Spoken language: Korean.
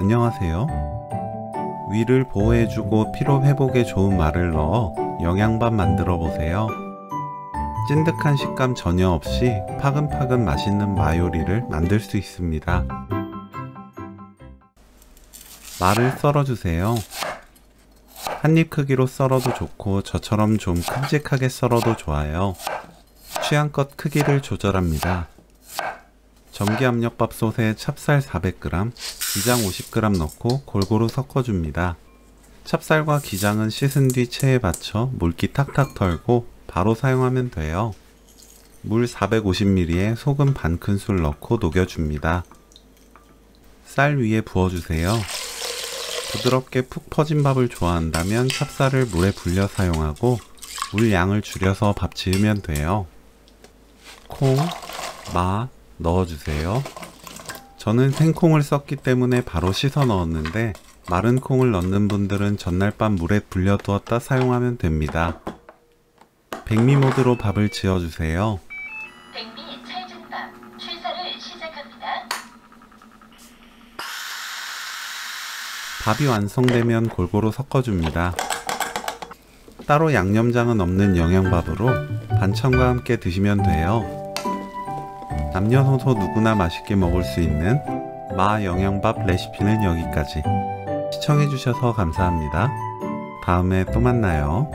안녕하세요. 위를 보호해주고 피로회복에 좋은 말을 넣어 영양밥 만들어 보세요. 찐득한 식감 전혀 없이 파근파근 맛있는 마요리를 만들 수 있습니다. 말을 썰어주세요. 한입 크기로 썰어도 좋고 저처럼 좀 큼직하게 썰어도 좋아요. 취향껏 크기를 조절합니다. 전기압력밥솥에 찹쌀 400g, 기장 50g 넣고 골고루 섞어줍니다. 찹쌀과 기장은 씻은 뒤 체에 받쳐 물기 탁탁 털고 바로 사용하면 돼요. 물 450ml에 소금 반 큰술 넣고 녹여줍니다. 쌀 위에 부어주세요. 부드럽게 푹 퍼진 밥을 좋아한다면 찹쌀을 물에 불려 사용하고 물 양을 줄여서 밥 지으면 돼요. 콩, 마 넣어주세요. 저는 생콩을 썼기 때문에 바로 씻어 넣었는데 마른 콩을 넣는 분들은 전날 밤 물에 불려두었다 사용하면 됩니다. 백미 모드로 밥을 지어주세요. 백미 찰진밥 출사를 시작합니다. 밥이 완성되면 골고루 섞어줍니다. 따로 양념장은 없는 영양밥으로 반찬과 함께 드시면 돼요. 남녀노소 누구나 맛있게 먹을 수 있는 마 영양밥 레시피는 여기까지. 시청해주셔서 감사합니다. 다음에 또 만나요.